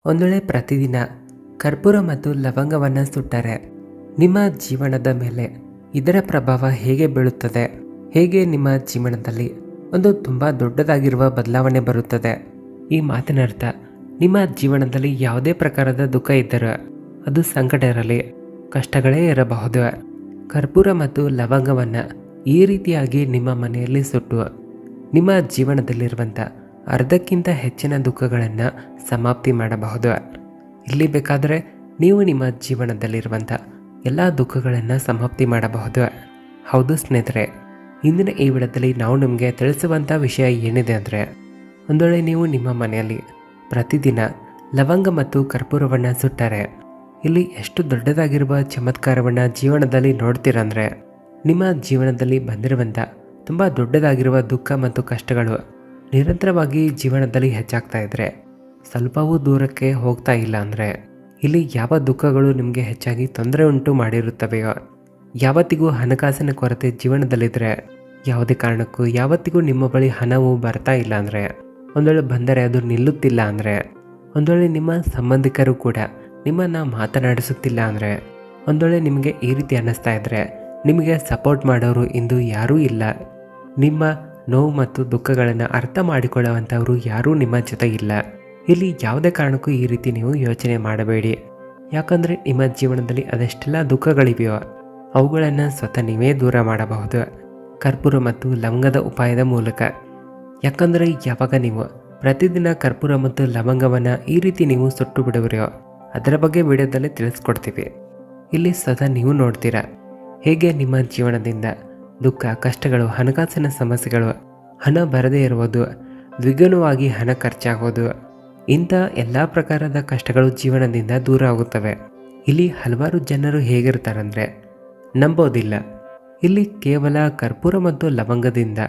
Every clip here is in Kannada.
ಒಂದು ವೇಳೆ ಪ್ರತಿದಿನ ಕರ್ಪೂರ ಮತ್ತು ಲವಂಗವನ್ನು ಸುಟ್ಟರೆ ನಿಮ್ಮ ಜೀವನದ ಮೇಲೆ ಇದರ ಪ್ರಭಾವ ಹೇಗೆ ಬೀಳುತ್ತದೆ, ಹೇಗೆ ನಿಮ್ಮ ಜೀವನದಲ್ಲಿ ಒಂದು ತುಂಬ ದೊಡ್ಡದಾಗಿರುವ ಬದಲಾವಣೆ ಬರುತ್ತದೆ. ಈ ಮಾತಿನ ಅರ್ಥ, ನಿಮ್ಮ ಜೀವನದಲ್ಲಿ ಯಾವುದೇ ಪ್ರಕಾರದ ದುಃಖ ಇದ್ದರೂ, ಅದು ಸಂಕಟ ಇರಲಿ, ಕಷ್ಟಗಳೇ ಇರಬಹುದು, ಕರ್ಪೂರ ಮತ್ತು ಲವಂಗವನ್ನು ಈ ರೀತಿಯಾಗಿ ನಿಮ್ಮ ಮನೆಯಲ್ಲಿ ಸುಟ್ಟು ನಿಮ್ಮ ಜೀವನದಲ್ಲಿರುವಂಥ ಅರ್ಧಕ್ಕಿಂತ ಹೆಚ್ಚಿನ ದುಃಖಗಳನ್ನು ಸಮಾಪ್ತಿ ಮಾಡಬಹುದು. ಇಲ್ಲಿ ಬೇಕಾದರೆ ನೀವು ನಿಮ್ಮ ಜೀವನದಲ್ಲಿರುವಂಥ ಎಲ್ಲ ದುಃಖಗಳನ್ನು ಸಮಾಪ್ತಿ ಮಾಡಬಹುದು. ಹೌದು ಸ್ನೇಹಿತರೆ, ಇಂದಿನ ಈ ವಿಡಿಯೋದಲ್ಲಿ ನಾವು ನಿಮಗೆ ತಿಳಿಸುವಂಥ ವಿಷಯ ಏನಿದೆ ಅಂದರೆ, ಒಂದು ವೇಳೆ ನೀವು ನಿಮ್ಮ ಮನೆಯಲ್ಲಿ ಪ್ರತಿದಿನ ಲವಂಗ ಮತ್ತು ಕರ್ಪೂರವನ್ನು ಸುಟ್ಟರೆ ಇಲ್ಲಿ ಎಷ್ಟು ದೊಡ್ಡದಾಗಿರುವ ಚಮತ್ಕಾರವನ್ನು ಜೀವನದಲ್ಲಿ ನೋಡ್ತೀರಂದರೆ, ನಿಮ್ಮ ಜೀವನದಲ್ಲಿ ಬಂದಿರುವಂಥ ತುಂಬ ದೊಡ್ಡದಾಗಿರುವ ದುಃಖ ಮತ್ತು ಕಷ್ಟಗಳು ನಿರಂತರವಾಗಿ ಜೀವನದಲ್ಲಿ ಹೆಚ್ಚಾಗ್ತಾ ಇದ್ದರೆ, ಸ್ವಲ್ಪವೂ ದೂರಕ್ಕೆ ಹೋಗ್ತಾ ಇಲ್ಲ ಅಂದರೆ, ಇಲ್ಲಿ ಯಾವ ದುಃಖಗಳು ನಿಮಗೆ ಹೆಚ್ಚಾಗಿ ತೊಂದರೆ ಉಂಟು ಮಾಡಿರುತ್ತವೆಯೋ, ಯಾವತ್ತಿಗೂ ಹಣಕಾಸಿನ ಕೊರತೆ ಜೀವನದಲ್ಲಿದ್ದರೆ, ಯಾವುದೇ ಕಾರಣಕ್ಕೂ ಯಾವತ್ತಿಗೂ ನಿಮ್ಮ ಬಳಿ ಹಣವು ಬರ್ತಾ ಇಲ್ಲ ಅಂದರೆ, ಒಂದು ವೇಳೆ ಬಂದರೆ ಅದು ನಿಲ್ಲುತ್ತಿಲ್ಲ ಅಂದರೆ, ಒಂದು ವೇಳೆ ನಿಮ್ಮ ಸಂಬಂಧಿಕರು ಕೂಡ ನಿಮ್ಮನ್ನು ಮಾತನಾಡಿಸುತ್ತಿಲ್ಲ ಅಂದರೆ, ಒಂದು ವೇಳೆ ನಿಮಗೆ ಈ ರೀತಿ ಅನ್ನಿಸ್ತಾ ಇದ್ದರೆ ನಿಮಗೆ ಸಪೋರ್ಟ್ ಮಾಡೋರು ಇಂದು ಯಾರೂ ಇಲ್ಲ, ನಿಮ್ಮ ನೋವು ಮತ್ತು ದುಃಖಗಳನ್ನು ಅರ್ಥ ಮಾಡಿಕೊಳ್ಳುವಂಥವರು ಯಾರೂ ನಿಮ್ಮ ಜೊತೆ ಇಲ್ಲ, ಇಲ್ಲಿ ಯಾವುದೇ ಕಾರಣಕ್ಕೂ ಈ ರೀತಿ ನೀವು ಯೋಚನೆ ಮಾಡಬೇಡಿ. ಯಾಕಂದರೆ ನಿಮ್ಮ ಜೀವನದಲ್ಲಿ ಅದೆಷ್ಟೆಲ್ಲ ದುಃಖಗಳಿವೆಯೋ ಅವುಗಳನ್ನು ಸ್ವತಃ ನೀವೇ ದೂರ ಮಾಡಬಹುದು ಕರ್ಪೂರ ಮತ್ತು ಲವಂಗದ ಉಪಾಯದ ಮೂಲಕ. ಯಾಕಂದರೆ ಯಾವಾಗ ನೀವು ಪ್ರತಿದಿನ ಕರ್ಪೂರ ಮತ್ತು ಲವಂಗವನ್ನು ಈ ರೀತಿ ನೀವು ಸುಟ್ಟು ಬಿಡುವಿರೋ, ಅದರ ಬಗ್ಗೆ ವಿಡಿಯೋದಲ್ಲಿ ತಿಳಿಸ್ಕೊಡ್ತೀವಿ. ಇಲ್ಲಿ ಸ್ವತಃ ನೀವು ನೋಡ್ತೀರಾ ಹೇಗೆ ನಿಮ್ಮ ಜೀವನದಿಂದ ದುಃಖ, ಕಷ್ಟಗಳು, ಹಣಕಾಸಿನ ಸಮಸ್ಯೆಗಳು, ಹಣ ಬರದೇ ಇರುವುದು, ದ್ವಿಗುಣವಾಗಿ ಹಣ ಖರ್ಚಾಗೋದು, ಇಂಥ ಎಲ್ಲ ಪ್ರಕಾರದ ಕಷ್ಟಗಳು ಜೀವನದಿಂದ ದೂರ ಆಗುತ್ತವೆ. ಇಲ್ಲಿ ಹಲವಾರು ಜನರು ಹೇಗಿರ್ತಾರಂದರೆ ನಂಬೋದಿಲ್ಲ, ಇಲ್ಲಿ ಕೇವಲ ಕರ್ಪೂರ ಮತ್ತು ಲವಂಗದಿಂದ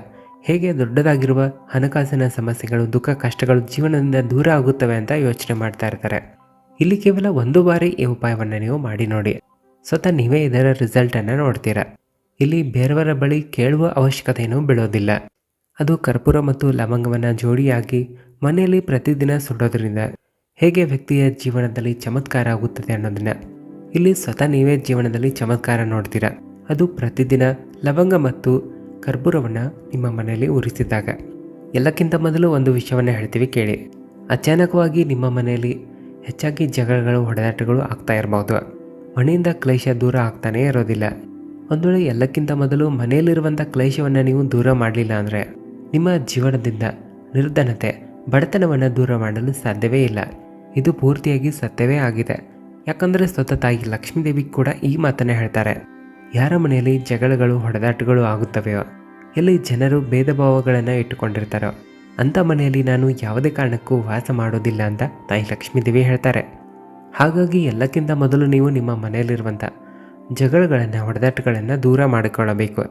ಹೇಗೆ ದೊಡ್ಡದಾಗಿರುವ ಹಣಕಾಸಿನ ಸಮಸ್ಯೆಗಳು, ದುಃಖ, ಕಷ್ಟಗಳು ಜೀವನದಿಂದ ದೂರ ಆಗುತ್ತವೆ ಅಂತ ಯೋಚನೆ ಮಾಡ್ತಾ ಇರ್ತಾರೆ. ಇಲ್ಲಿ ಕೇವಲ ಒಂದು ಬಾರಿ ಈ ಉಪಾಯವನ್ನು ನೀವು ಮಾಡಿ ನೋಡಿ, ಸ್ವತಃ ನೀವೇ ಇದರ ರಿಸಲ್ಟನ್ನು ನೋಡ್ತೀರಾ. ಇಲ್ಲಿ ಬೇರೆಯವರ ಬಳಿ ಕೇಳುವ ಅವಶ್ಯಕತೆಯೂ ಬೀಳೋದಿಲ್ಲ. ಅದು ಕರ್ಪೂರ ಮತ್ತು ಲವಂಗವನ್ನು ಜೋಡಿಯಾಗಿ ಮನೆಯಲ್ಲಿ ಪ್ರತಿದಿನ ಸುಡೋದ್ರಿಂದ ಹೇಗೆ ವ್ಯಕ್ತಿಯ ಜೀವನದಲ್ಲಿ ಚಮತ್ಕಾರ ಆಗುತ್ತದೆ ಅನ್ನೋದನ್ನ ಇಲ್ಲಿ ಸ್ವತಃ ನೀವೇ ಜೀವನದಲ್ಲಿ ಚಮತ್ಕಾರ ನೋಡ್ತೀರಾ. ಅದು ಪ್ರತಿದಿನ ಲವಂಗ ಮತ್ತು ಕರ್ಪೂರವನ್ನು ನಿಮ್ಮ ಮನೆಯಲ್ಲಿ ಉರಿಸಿದಾಗ. ಎಲ್ಲಕ್ಕಿಂತ ಮೊದಲು ಒಂದು ವಿಷಯವನ್ನು ಹೇಳ್ತೀವಿ ಕೇಳಿ. ಅಚಾನಕವಾಗಿ ನಿಮ್ಮ ಮನೆಯಲ್ಲಿ ಹೆಚ್ಚಾಗಿ ಜಗಳಗಳು, ಹೊಡೆದಾಟಗಳು ಆಗ್ತಾ ಇರಬಹುದು. ಮನೆಯಿಂದ ಕ್ಲೇಶ ದೂರ ಆಗ್ತಾನೇ ಇರೋದಿಲ್ಲ. ಒಂದು ವೇಳೆ ಎಲ್ಲಕ್ಕಿಂತ ಮೊದಲು ಮನೆಯಲ್ಲಿರುವಂಥ ಕ್ಲೇಶವನ್ನು ನೀವು ದೂರ ಮಾಡಲಿಲ್ಲ ಅಂದರೆ ನಿಮ್ಮ ಜೀವನದಿಂದ ನಿರ್ಧನತೆ, ಬಡತನವನ್ನು ದೂರ ಮಾಡಲು ಸಾಧ್ಯವೇ ಇಲ್ಲ. ಇದು ಪೂರ್ತಿಯಾಗಿ ಸತ್ಯವೇ ಆಗಿದೆ. ಯಾಕಂದರೆ ಸ್ವತಃ ತಾಯಿ ಲಕ್ಷ್ಮೀದೇವಿ ಕೂಡ ಈ ಮಾತನ್ನು ಹೇಳ್ತಾರೆ. ಯಾರ ಮನೆಯಲ್ಲಿ ಜಗಳಗಳು, ಹೊಡೆದಾಟಗಳು ಆಗುತ್ತವೆಯೋ, ಎಲ್ಲಿ ಜನರು ಭೇದ ಭಾವಗಳನ್ನು ಇಟ್ಟುಕೊಂಡಿರ್ತಾರೋ ಅಂಥ ಮನೆಯಲ್ಲಿ ನಾನು ಯಾವುದೇ ಕಾರಣಕ್ಕೂ ವಾಸ ಮಾಡೋದಿಲ್ಲ ಅಂತ ತಾಯಿ ಲಕ್ಷ್ಮೀದೇವಿ ಹೇಳ್ತಾರೆ. ಹಾಗಾಗಿ ಎಲ್ಲಕ್ಕಿಂತ ಮೊದಲು ನೀವು ನಿಮ್ಮ ಮನೆಯಲ್ಲಿರುವಂಥ ಜಗಳಗಳನ್ನು, ಹೊಡೆದಾಟಗಳನ್ನು ದೂರ ಮಾಡಿಕೊಳ್ಳಬೇಕು.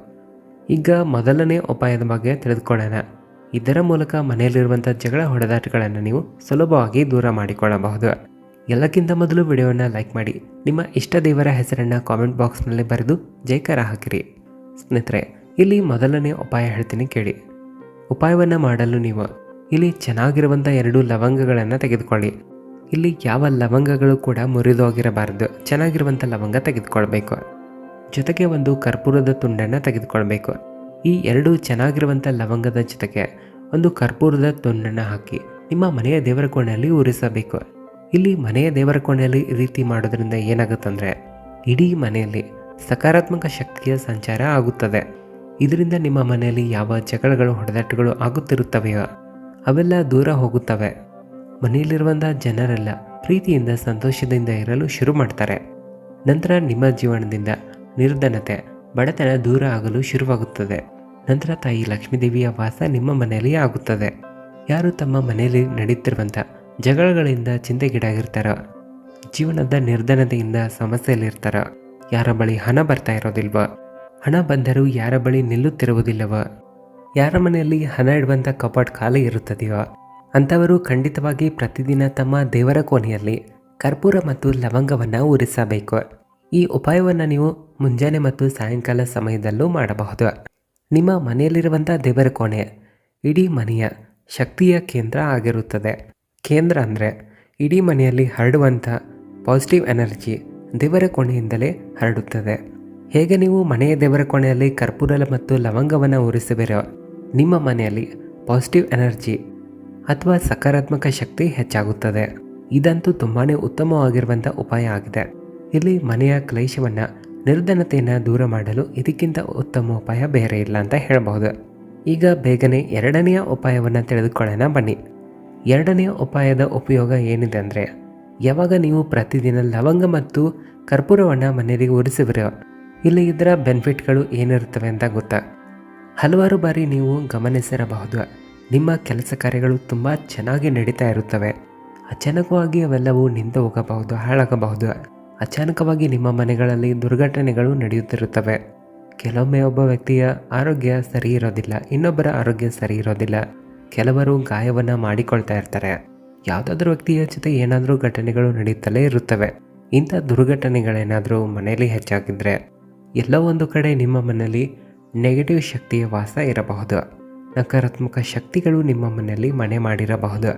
ಈಗ ಮೊದಲನೇ ಉಪಾಯದ ಬಗ್ಗೆ ತಿಳಿದುಕೊಳ್ಳೋಣ. ಇದರ ಮೂಲಕ ಮನೆಯಲ್ಲಿರುವಂಥ ಜಗಳ, ಹೊಡೆದಾಟಗಳನ್ನು ನೀವು ಸುಲಭವಾಗಿ ದೂರ ಮಾಡಿಕೊಳ್ಳಬಹುದು. ಎಲ್ಲಕ್ಕಿಂತ ಮೊದಲು ವಿಡಿಯೋವನ್ನು ಲೈಕ್ ಮಾಡಿ, ನಿಮ್ಮ ಇಷ್ಟ ದೇವರ ಹೆಸರನ್ನು ಕಾಮೆಂಟ್ ಬಾಕ್ಸ್ನಲ್ಲಿ ಬರೆದು ಜೈಕಾರ ಹಾಕಿರಿ. ಸ್ನೇಹಿತರೆ, ಇಲ್ಲಿ ಮೊದಲನೇ ಉಪಾಯ ಹೇಳ್ತೀನಿ ಕೇಳಿ. ಉಪಾಯವನ್ನು ಮಾಡಲು ನೀವು ಇಲ್ಲಿ ಚೆನ್ನಾಗಿರುವಂಥ 2 ಲವಂಗಗಳನ್ನು ತೆಗೆದುಕೊಳ್ಳಿ. ಇಲ್ಲಿ ಯಾವ ಲವಂಗಗಳು ಕೂಡ ಮುರಿದೋಗಿರಬಾರದು, ಚೆನ್ನಾಗಿರುವಂಥ ಲವಂಗ ತೆಗೆದುಕೊಳ್ಬೇಕು. ಜೊತೆಗೆ ಒಂದು ಕರ್ಪೂರದ ತುಂಡನ್ನು ತೆಗೆದುಕೊಳ್ಬೇಕು. ಈ 2 ಚೆನ್ನಾಗಿರುವಂಥ ಲವಂಗದ ಜೊತೆಗೆ ಒಂದು ಕರ್ಪೂರದ ತುಂಡನ್ನು ಹಾಕಿ ನಿಮ್ಮ ಮನೆಯ ದೇವರ ಕೋಣೆಯಲ್ಲಿ ಉರಿಸಬೇಕು. ಇಲ್ಲಿ ಮನೆಯ ದೇವರ ಕೋಣೆಯಲ್ಲಿ ಈ ರೀತಿ ಮಾಡೋದ್ರಿಂದ ಏನಾಗುತ್ತಂದರೆ, ಇಡೀ ಮನೆಯಲ್ಲಿ ಸಕಾರಾತ್ಮಕ ಶಕ್ತಿಯ ಸಂಚಾರ ಆಗುತ್ತದೆ. ಇದರಿಂದ ನಿಮ್ಮ ಮನೆಯಲ್ಲಿ ಯಾವ ಜಗಳಗಳು, ಹೊಡೆದಾಟಗಳು ಆಗುತ್ತಿರುತ್ತವೆಯೋ ಅವೆಲ್ಲ ದೂರ ಹೋಗುತ್ತವೆ. ಮನೆಯಲ್ಲಿರುವಂಥ ಜನರೆಲ್ಲ ಪ್ರೀತಿಯಿಂದ, ಸಂತೋಷದಿಂದ ಇರಲು ಶುರು ಮಾಡ್ತಾರೆ. ನಂತರ ನಿಮ್ಮ ಜೀವನದಿಂದ ನಿರ್ಧನತೆ, ಬಡತನ ದೂರ ಆಗಲು ಶುರುವಾಗುತ್ತದೆ. ನಂತರ ತಾಯಿ ಲಕ್ಷ್ಮೀದೇವಿಯ ವಾಸ ನಿಮ್ಮ ಮನೆಯಲ್ಲಿ ಆಗುತ್ತದೆ. ಯಾರು ತಮ್ಮ ಮನೆಯಲ್ಲಿ ನಡೆಯುತ್ತಿರುವಂಥ ಜಗಳಗಳಿಂದ ಚಿಂತೆಗೀಡಾಗಿರ್ತಾರೋ, ಜೀವನದ ನಿರ್ಧನತೆಯಿಂದ ಸಮಸ್ಯೆಯಲ್ಲಿರ್ತಾರೋ, ಯಾರ ಬಳಿ ಹಣ ಬರ್ತಾ ಇರೋದಿಲ್ವೋ, ಹಣ ಬಂದರೂ ಯಾರ ಬಳಿ ನಿಲ್ಲುತ್ತಿರುವುದಿಲ್ಲವೋ, ಯಾರ ಮನೆಯಲ್ಲಿ ಹಣ ಇಡುವಂಥ ಕಪಾಟ್ ಖಾಲಿ ಇರುತ್ತದೆಯೋ ಅಂಥವರು ಖಂಡಿತವಾಗಿ ಪ್ರತಿದಿನ ತಮ್ಮ ದೇವರ ಕೋಣೆಯಲ್ಲಿ ಕರ್ಪೂರ ಮತ್ತು ಲವಂಗವನ್ನು ಉರಿಸಬೇಕು. ಈ ಉಪಾಯವನ್ನು ನೀವು ಮುಂಜಾನೆ ಮತ್ತು ಸಾಯಂಕಾಲ ಸಮಯದಲ್ಲೂ ಮಾಡಬಹುದು. ನಿಮ್ಮ ಮನೆಯಲ್ಲಿರುವಂಥ ದೇವರ ಕೋಣೆ ಇಡೀ ಮನೆಯ ಶಕ್ತಿಯ ಕೇಂದ್ರ ಆಗಿರುತ್ತದೆ. ಕೇಂದ್ರ ಅಂದರೆ ಇಡೀ ಮನೆಯಲ್ಲಿ ಹರಡುವಂಥ ಪಾಸಿಟಿವ್ ಎನರ್ಜಿ ದೇವರ ಕೋಣೆಯಿಂದಲೇ ಹರಡುತ್ತದೆ. ಹೇಗೆ ನೀವು ಮನೆಯ ದೇವರ ಕೋಣೆಯಲ್ಲಿ ಕರ್ಪೂರ ಮತ್ತು ಲವಂಗವನ್ನು ಉರಿಸುವಿರೋ, ನಿಮ್ಮ ಮನೆಯಲ್ಲಿ ಪಾಸಿಟಿವ್ ಎನರ್ಜಿ ಅಥವಾ ಸಕಾರಾತ್ಮಕ ಶಕ್ತಿ ಹೆಚ್ಚಾಗುತ್ತದೆ. ಇದಂತೂ ತುಂಬಾ ಉತ್ತಮವಾಗಿರುವಂಥ ಉಪಾಯ ಆಗಿದೆ. ಇಲ್ಲಿ ಮನೆಯ ಕ್ಲೇಶವನ್ನು, ನಿರ್ಧನತೆಯನ್ನು ದೂರ ಮಾಡಲು ಇದಕ್ಕಿಂತ ಉತ್ತಮ ಉಪಾಯ ಬೇರೆ ಇಲ್ಲ ಅಂತ ಹೇಳಬಹುದು. ಈಗ ಬೇಗನೆ ಎರಡನೆಯ ಉಪಾಯವನ್ನು ತಿಳಿದುಕೊಳ್ಳೋಣ ಬನ್ನಿ. ಎರಡನೆಯ ಉಪಾಯದ ಉಪಯೋಗ ಏನಿದೆ ಅಂದರೆ, ಯಾವಾಗ ನೀವು ಪ್ರತಿದಿನ ಲವಂಗ ಮತ್ತು ಕರ್ಪೂರವನ್ನು ಮನೆಯಲ್ಲಿ ಉರಿಸುವಿರೋ, ಇಲ್ಲಿ ಇದರ ಬೆನಿಫಿಟ್ಗಳು ಏನಿರುತ್ತವೆ ಅಂತ ಗೊತ್ತಾ? ಹಲವಾರು ಬಾರಿ ನೀವು ಗಮನಿಸಿರಬಹುದು, ನಿಮ್ಮ ಕೆಲಸ ಕಾರ್ಯಗಳು ತುಂಬ ಚೆನ್ನಾಗಿ ನಡೀತಾ ಇರುತ್ತವೆ. ಅಚಾನಕವಾಗಿ ಅವೆಲ್ಲವೂ ನಿಂತು ಹೋಗಬಹುದು, ಹಾಳಾಗಬಹುದು. ಅಚಾನಕವಾಗಿ ನಿಮ್ಮ ಮನೆಗಳಲ್ಲಿ ದುರ್ಘಟನೆಗಳು ನಡೆಯುತ್ತಿರುತ್ತವೆ. ಕೆಲವೊಮ್ಮೆ ಒಬ್ಬ ವ್ಯಕ್ತಿಯ ಆರೋಗ್ಯ ಸರಿ ಇರೋದಿಲ್ಲ, ಇನ್ನೊಬ್ಬರ ಆರೋಗ್ಯ ಸರಿ ಇರೋದಿಲ್ಲ. ಕೆಲವರು ಗಾಯವನ್ನು ಮಾಡಿಕೊಳ್ತಾ ಇರ್ತಾರೆ. ಯಾವುದಾದ್ರೂ ವ್ಯಕ್ತಿಯ ಜೊತೆ ಏನಾದರೂ ಘಟನೆಗಳು ನಡೆಯುತ್ತಲೇ ಇರುತ್ತವೆ. ಇಂಥ ದುರ್ಘಟನೆಗಳೇನಾದರೂ ಮನೆಯಲ್ಲಿ ಹೆಚ್ಚಾಗಿದ್ದರೆ, ಎಲ್ಲೋ ಒಂದು ಕಡೆ ನಿಮ್ಮ ಮನೆಯಲ್ಲಿ ನೆಗೆಟಿವ್ ಶಕ್ತಿಯ ವಾಸ ಇರಬಹುದು. ನಕಾರಾತ್ಮಕ ಶಕ್ತಿಗಳು ನಿಮ್ಮ ಮನೆಯಲ್ಲಿ ಮನೆ ಮಾಡಿರಬಹುದು.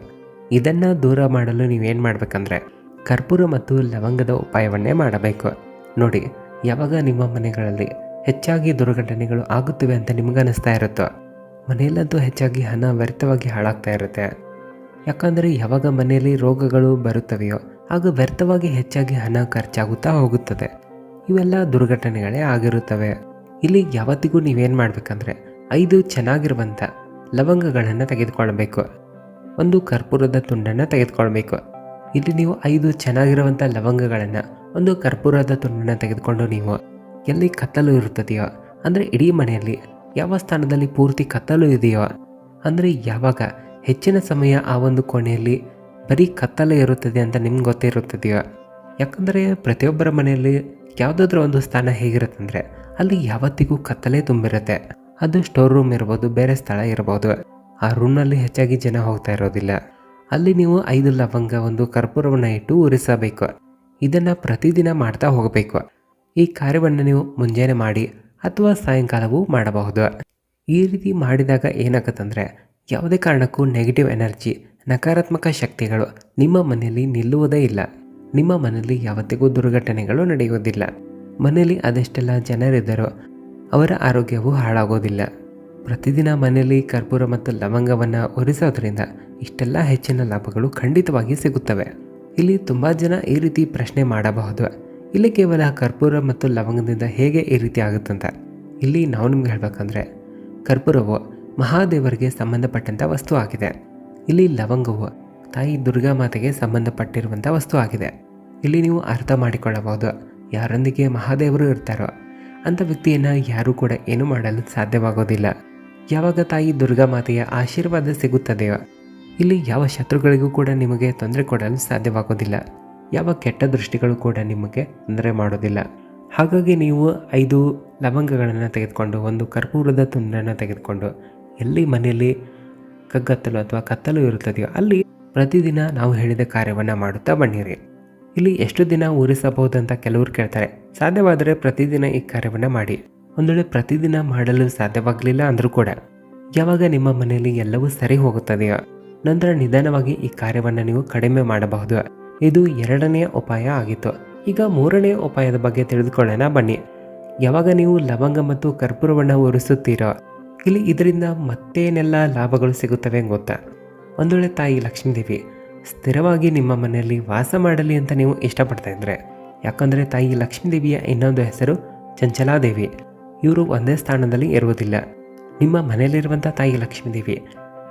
ಇದನ್ನು ದೂರ ಮಾಡಲು ನೀವೇನು ಮಾಡಬೇಕಂದ್ರೆ, ಕರ್ಪೂರ ಮತ್ತು ಲವಂಗದ ಉಪಾಯವನ್ನೇ ಮಾಡಬೇಕು. ನೋಡಿ, ಯಾವಾಗ ನಿಮ್ಮ ಮನೆಗಳಲ್ಲಿ ಹೆಚ್ಚಾಗಿ ದುರ್ಘಟನೆಗಳು ಆಗುತ್ತವೆ ಅಂತ ನಿಮಗನ್ನಿಸ್ತಾ ಇರುತ್ತೋ, ಮನೆಯಲ್ಲಂತೂ ಹೆಚ್ಚಾಗಿ ಹಣ ವ್ಯರ್ಥವಾಗಿ ಹಾಳಾಗ್ತಾ ಇರುತ್ತೆ. ಯಾಕಂದರೆ ಯಾವಾಗ ಮನೆಯಲ್ಲಿ ರೋಗಗಳು ಬರುತ್ತವೆಯೋ ಆಗ ವ್ಯರ್ಥವಾಗಿ ಹೆಚ್ಚಾಗಿ ಹಣ ಖರ್ಚಾಗುತ್ತಾ ಹೋಗುತ್ತದೆ. ಇವೆಲ್ಲ ದುರ್ಘಟನೆಗಳೇ ಆಗಿರುತ್ತವೆ. ಇಲ್ಲಿ ಯಾವತ್ತಿಗೂ ನೀವೇನು ಮಾಡಬೇಕಂದ್ರೆ, 5 ಚೆನ್ನಾಗಿರುವಂಥ ಲವಂಗಗಳನ್ನು ತೆಗೆದುಕೊಳ್ಬೇಕು, ಒಂದು ಕರ್ಪೂರದ ತುಂಡನ್ನು ತೆಗೆದುಕೊಳ್ಬೇಕು. ಇಲ್ಲಿ ನೀವು 5 ಚೆನ್ನಾಗಿರುವಂಥ ಲವಂಗಗಳನ್ನು, ಒಂದು ಕರ್ಪೂರದ ತುಂಡನ್ನು ತೆಗೆದುಕೊಂಡು ನೀವು ಎಲ್ಲಿ ಕತ್ತಲು ಇರುತ್ತದೆಯೋ, ಅಂದರೆ ಇಡೀ ಮನೆಯಲ್ಲಿ ಯಾವ ಸ್ಥಾನದಲ್ಲಿ ಪೂರ್ತಿ ಕತ್ತಲು ಇದೆಯೋ, ಅಂದರೆ ಯಾವಾಗ ಹೆಚ್ಚಿನ ಸಮಯ ಆ ಒಂದು ಕೋಣೆಯಲ್ಲಿ ಬರೀ ಕತ್ತಲೆ ಇರುತ್ತದೆ ಅಂತ ನಿಮ್ಗೆ ಗೊತ್ತಿರುತ್ತದೆಯೋ. ಯಾಕಂದರೆ ಪ್ರತಿಯೊಬ್ಬರ ಮನೆಯಲ್ಲಿ ಯಾವುದಾದ್ರೂ ಒಂದು ಸ್ಥಾನ ಹೇಗಿರುತ್ತಂದರೆ, ಅಲ್ಲಿ ಯಾವತ್ತಿಗೂ ಕತ್ತಲೆ ತುಂಬಿರುತ್ತೆ. ಅದು ಸ್ಟೋರ್ ರೂಮ್ ಇರ್ಬೋದು, ಬೇರೆ ಸ್ಥಳ ಇರ್ಬೋದು. ಆ ರೂಮ್ನಲ್ಲಿ ಹೆಚ್ಚಾಗಿ ಜನ ಹೋಗ್ತಾ ಇರೋದಿಲ್ಲ. ಅಲ್ಲಿ ನೀವು 5 ಲವಂಗ, ಒಂದು ಕರ್ಪೂರವನ್ನು ಇಟ್ಟು ಉರಿಸಬೇಕು. ಇದನ್ನು ಪ್ರತಿದಿನ ಮಾಡ್ತಾ ಹೋಗಬೇಕು. ಈ ಕಾರ್ಯವನ್ನು ನೀವು ಮುಂಜಾನೆ ಮಾಡಿ ಅಥವಾ ಸಾಯಂಕಾಲವೂ ಮಾಡಬಹುದು. ಈ ರೀತಿ ಮಾಡಿದಾಗ ಏನಾಗುತ್ತಂದರೆ, ಯಾವುದೇ ಕಾರಣಕ್ಕೂ ನೆಗೆಟಿವ್ ಎನರ್ಜಿ, ನಕಾರಾತ್ಮಕ ಶಕ್ತಿಗಳು ನಿಮ್ಮ ಮನೆಯಲ್ಲಿ ನಿಲ್ಲುವುದೇ ಇಲ್ಲ. ನಿಮ್ಮ ಮನೆಯಲ್ಲಿ ಯಾವತ್ತಿಗೂ ದುರ್ಘಟನೆಗಳು ನಡೆಯುವುದಿಲ್ಲ. ಮನೆಯಲ್ಲಿ ಅದೆಷ್ಟೆಲ್ಲ ಜನರಿದ್ದರೋ ಅವರ ಆರೋಗ್ಯವು ಹಾಳಾಗೋದಿಲ್ಲ. ಪ್ರತಿದಿನ ಮನೆಯಲ್ಲಿ ಕರ್ಪೂರ ಮತ್ತು ಲವಂಗವನ್ನು ಉರಿಸೋದ್ರಿಂದ ಇಷ್ಟೆಲ್ಲ ಹೆಚ್ಚಿನ ಲಾಭಗಳು ಖಂಡಿತವಾಗಿ ಸಿಗುತ್ತವೆ. ಇಲ್ಲಿ ತುಂಬ ಜನ ಈ ರೀತಿ ಪ್ರಶ್ನೆ ಮಾಡಬಹುದು, ಇಲ್ಲಿ ಕೇವಲ ಕರ್ಪೂರ ಮತ್ತು ಲವಂಗದಿಂದ ಹೇಗೆ ಈ ರೀತಿ ಆಗುತ್ತಂತ. ಇಲ್ಲಿ ನಾವು ನಿಮ್ಗೆ ಹೇಳ್ಬೇಕಂದ್ರೆ, ಕರ್ಪೂರವು ಮಹಾದೇವರಿಗೆ ಸಂಬಂಧಪಟ್ಟಂಥ ವಸ್ತು ಆಗಿದೆ. ಇಲ್ಲಿ ಲವಂಗವು ತಾಯಿ ದುರ್ಗಾ ಮಾತೆಗೆ ಸಂಬಂಧಪಟ್ಟಿರುವಂಥ ವಸ್ತು ಆಗಿದೆ. ಇಲ್ಲಿ ನೀವು ಅರ್ಥ ಮಾಡಿಕೊಳ್ಳಬಹುದು, ಯಾರೊಂದಿಗೆ ಮಹಾದೇವರು ಇರ್ತಾರೋ ಅಂಥ ವ್ಯಕ್ತಿಯನ್ನು ಯಾರೂ ಕೂಡ ಏನು ಮಾಡಲು ಸಾಧ್ಯವಾಗೋದಿಲ್ಲ. ಯಾವಾಗ ತಾಯಿ ದುರ್ಗಾ ಮಾತೆಯ ಆಶೀರ್ವಾದ ಸಿಗುತ್ತದೆಯೋ, ಇಲ್ಲಿ ಯಾವ ಶತ್ರುಗಳಿಗೂ ಕೂಡ ನಿಮಗೆ ತೊಂದರೆ ಕೊಡಲು ಸಾಧ್ಯವಾಗೋದಿಲ್ಲ. ಯಾವ ಕೆಟ್ಟ ದೃಷ್ಟಿಗಳು ಕೂಡ ನಿಮಗೆ ತೊಂದರೆ ಮಾಡೋದಿಲ್ಲ. ಹಾಗಾಗಿ ನೀವು 5 ಲವಂಗಗಳನ್ನು ತೆಗೆದುಕೊಂಡು, ಒಂದು ಕರ್ಪೂರದ ತುಂಡನ್ನು ತೆಗೆದುಕೊಂಡು, ಎಲ್ಲಿ ಮನೆಯಲ್ಲಿ ಕಗ್ಗತ್ತಲು ಅಥವಾ ಕತ್ತಲು ಇರುತ್ತದೆಯೋ ಅಲ್ಲಿ ಪ್ರತಿದಿನ ನಾವು ಹೇಳಿದ ಕಾರ್ಯವನ್ನು ಮಾಡುತ್ತಾ ಬನ್ನಿರಿ. ಇಲ್ಲಿ ಎಷ್ಟು ದಿನ ಉರಿಸಬಹುದಂತ ಕೆಲವರು ಕೇಳ್ತಾರೆ. ಸಾಧ್ಯವಾದರೆ ಪ್ರತಿದಿನ ಈ ಕಾರ್ಯವನ್ನು ಮಾಡಿ. ಒಂದು ವೇಳೆ ಪ್ರತಿದಿನ ಮಾಡಲು ಸಾಧ್ಯವಾಗಲಿಲ್ಲ ಅಂದರೂ ಕೂಡ, ಯಾವಾಗ ನಿಮ್ಮ ಮನೆಯಲ್ಲಿ ಎಲ್ಲವೂ ಸರಿ ಹೋಗುತ್ತದೆಯೋ ನಂತರ ನಿಧಾನವಾಗಿ ಈ ಕಾರ್ಯವನ್ನು ನೀವು ಕಡಿಮೆ ಮಾಡಬಹುದು. ಇದು ಎರಡನೆಯ ಉಪಾಯ ಆಗಿತ್ತು. ಈಗ ಮೂರನೆಯ ಉಪಾಯದ ಬಗ್ಗೆ ತಿಳಿದುಕೊಳ್ಳೋಣ ಬನ್ನಿ. ಯಾವಾಗ ನೀವು ಲವಂಗ ಮತ್ತು ಕರ್ಪೂರವನ್ನು ಉರಿಸುತ್ತೀರೋ, ಇಲ್ಲಿ ಇದರಿಂದ ಮತ್ತೇನೆಲ್ಲ ಲಾಭಗಳು ಸಿಗುತ್ತವೆ ಗೊತ್ತಾ? ಒಂದು ವೇಳೆ ತಾಯಿ ಲಕ್ಷ್ಮೀದೇವಿ ಸ್ಥಿರವಾಗಿ ನಿಮ್ಮ ಮನೆಯಲ್ಲಿ ವಾಸ ಮಾಡಲಿ ಅಂತ ನೀವು ಇಷ್ಟಪಡ್ತಾ ಇದ್ರೆ, ಯಾಕಂದರೆ ತಾಯಿ ಲಕ್ಷ್ಮೀದೇವಿಯ ಇನ್ನೊಂದು ಹೆಸರು ಚಂಚಲಾದೇವಿ. ಇವರು ಒಂದೇ ಸ್ಥಾನದಲ್ಲಿ ಇರುವುದಿಲ್ಲ. ನಿಮ್ಮ ಮನೆಯಲ್ಲಿರುವಂಥ ತಾಯಿ ಲಕ್ಷ್ಮೀದೇವಿ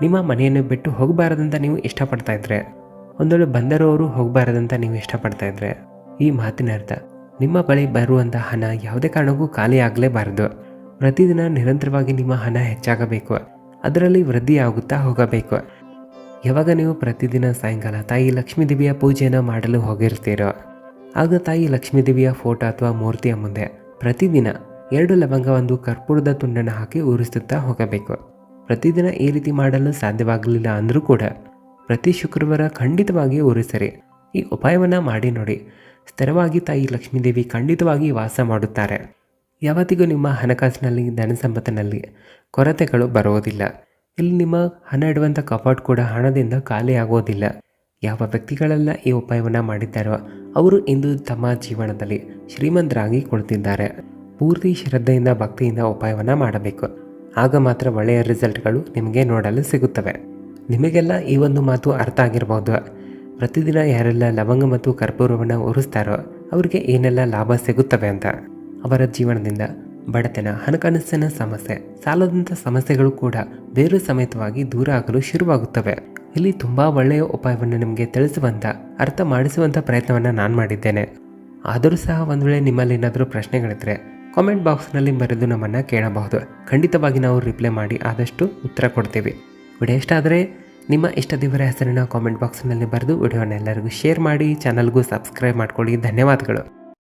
ನಿಮ್ಮ ಮನೆಯನ್ನು ಬಿಟ್ಟು ಹೋಗಬಾರದಂತ ನೀವು ಇಷ್ಟಪಡ್ತಾ ಇದ್ರೆ, ಒಂದು ವೇಳೆ ಬಂದರೋರು ಹೋಗಬಾರದಂತ ನೀವು ಇಷ್ಟಪಡ್ತಾ ಇದ್ರೆ, ಈ ಮಾತಿನ ಅರ್ಥ ನಿಮ್ಮ ಬಳಿ ಬರುವಂಥ ಹಣ ಯಾವುದೇ ಕಾರಣಕ್ಕೂ ಖಾಲಿ ಆಗಲೇಬಾರದು. ಪ್ರತಿದಿನ ನಿರಂತರವಾಗಿ ನಿಮ್ಮ ಹಣ ಹೆಚ್ಚಾಗಬೇಕು, ಅದರಲ್ಲಿ ವೃದ್ಧಿ ಆಗುತ್ತಾ ಹೋಗಬೇಕು. ಯಾವಾಗ ನೀವು ಪ್ರತಿದಿನ ಸಾಯಂಕಾಲ ತಾಯಿ ಲಕ್ಷ್ಮೀದೇವಿಯ ಪೂಜೆಯನ್ನು ಮಾಡಲು ಹೋಗಿರ್ತೀರೋ, ಆಗ ತಾಯಿ ಲಕ್ಷ್ಮೀದೇವಿಯ ಫೋಟೋ ಅಥವಾ ಮೂರ್ತಿಯ ಮುಂದೆ ಪ್ರತಿದಿನ 2 ಲವಂಗ, ಒಂದು ಕರ್ಪೂರದ ತುಂಡನ್ನು ಹಾಕಿ ಉರಿಸುತ್ತಾ ಹೋಗಬೇಕು. ಪ್ರತಿದಿನ ಈ ರೀತಿ ಮಾಡಲು ಸಾಧ್ಯವಾಗಲಿಲ್ಲ ಅಂದರೂ ಕೂಡ ಪ್ರತಿ ಶುಕ್ರವಾರ ಖಂಡಿತವಾಗಿ ಉರಿಸರಿ. ಈ ಉಪಾಯವನ್ನು ಮಾಡಿ ನೋಡಿ. ಸ್ಥಿರವಾಗಿ ತಾಯಿ ಲಕ್ಷ್ಮೀದೇವಿ ಖಂಡಿತವಾಗಿ ವಾಸ ಮಾಡುತ್ತಾರೆ. ಯಾವತ್ತಿಗೂ ನಿಮ್ಮ ಹಣಕಾಸಿನಲ್ಲಿ, ಧನ ಸಂಪತ್ತಿನಲ್ಲಿ ಕೊರತೆಗಳು ಬರುವುದಿಲ್ಲ. ಇಲ್ಲಿ ನಿಮ್ಮ ಹಣ ಇಡುವಂಥ ಕಪಾಟ್ ಕೂಡ ಹಣದಿಂದ ಖಾಲಿ ಆಗೋದಿಲ್ಲ. ಯಾವ ವ್ಯಕ್ತಿಗಳೆಲ್ಲ ಈ ಉಪಾಯವನ್ನು ಮಾಡಿದ್ದಾರೋ ಅವರು ಇಂದು ತಮ್ಮ ಜೀವನದಲ್ಲಿ ಶ್ರೀಮಂತರಾಗಿ ಕೊಡ್ತಿದ್ದಾರೆ. ಪೂರ್ತಿ ಶ್ರದ್ಧೆಯಿಂದ ಭಕ್ತಿಯಿಂದ ಉಪಾಯವನ್ನು ಮಾಡಬೇಕು. ಆಗ ಮಾತ್ರ ಒಳ್ಳೆಯ ರಿಸಲ್ಟ್ಗಳು ನಿಮಗೆ ನೋಡಲು ಸಿಗುತ್ತವೆ. ನಿಮಗೆಲ್ಲ ಈ ಒಂದು ಮಾತು ಅರ್ಥ ಆಗಿರಬಹುದು. ಪ್ರತಿದಿನ ಯಾರೆಲ್ಲ ಲವಂಗ ಮತ್ತು ಕರ್ಪೂರವನ್ನು ಉರಿಸ್ತಾರೋ ಅವರಿಗೆ ಏನೆಲ್ಲ ಲಾಭ ಸಿಗುತ್ತವೆ ಅಂತ. ಅವರ ಜೀವನದಿಂದ ಬಡತನ, ಹಣಕಾಸಿನ ಸಮಸ್ಯೆ, ಸಾಲದಂಥ ಸಮಸ್ಯೆಗಳು ಕೂಡ ಬೇರು ಸಮೇತವಾಗಿ ದೂರ ಆಗಲು ಶುರುವಾಗುತ್ತವೆ. ಇಲ್ಲಿ ತುಂಬ ಒಳ್ಳೆಯ ಉಪಾಯವನ್ನು ನಿಮಗೆ ತಿಳಿಸುವಂಥ, ಅರ್ಥ ಮಾಡಿಸುವಂಥ ಪ್ರಯತ್ನವನ್ನು ನಾನು ಮಾಡಿದ್ದೇನೆ. ಆದರೂ ಸಹ ಒಂದು ವೇಳೆ ನಿಮ್ಮಲ್ಲಿ ಏನಾದರೂ ಪ್ರಶ್ನೆಗಳಿದ್ದರೆ ಕಾಮೆಂಟ್ ಬಾಕ್ಸ್ನಲ್ಲಿ ಬರೆದು ನಮ್ಮನ್ನು ಕೇಳಬಹುದು. ಖಂಡಿತವಾಗಿ ನಾವು ರಿಪ್ಲೈ ಮಾಡಿ ಆದಷ್ಟು ಉತ್ತರ ಕೊಡ್ತೀವಿ. ವಿಡಿಯೋ ಇಷ್ಟ ಆದರೆ ನಿಮ್ಮ ಇಷ್ಟ ದೇವರ ಹೆಸರನ್ನು ಕಾಮೆಂಟ್ ಬಾಕ್ಸ್ನಲ್ಲಿ ಬರೆದು ವಿಡಿಯೋನ ಎಲ್ಲರಿಗೂ ಶೇರ್ ಮಾಡಿ, ಚಾನಲ್ಗೂ ಸಬ್ಸ್ಕ್ರೈಬ್ ಮಾಡ್ಕೊಳ್ಳಿ. ಧನ್ಯವಾದಗಳು.